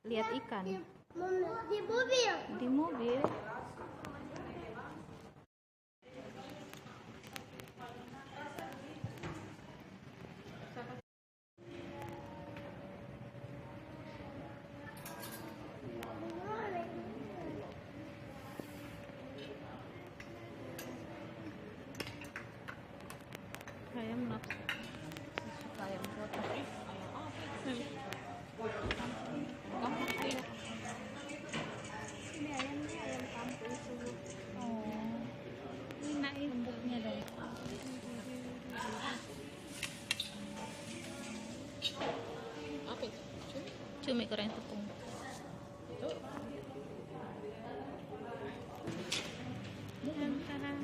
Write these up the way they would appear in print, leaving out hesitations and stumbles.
Lihat ikan Di mobil. di mobil. Ayam nafsu suka ayam potong. Kampung ayam. Ini ayamnya ayam kampung semua. Oh, enak ya lembutnya dong. Apa itu? Cumi goreng tepung. Itu Tarang.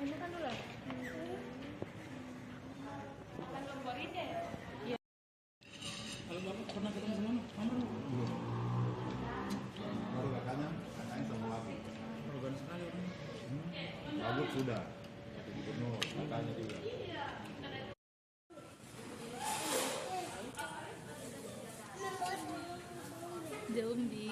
ini kan dulu. Kalau Bapak pernah ketemu sama Amr? Belum. Baru katanya sama Wagub. Arogan sekali orang. Wagub sudah. Jadi gubernur, katanya juga. Zombie.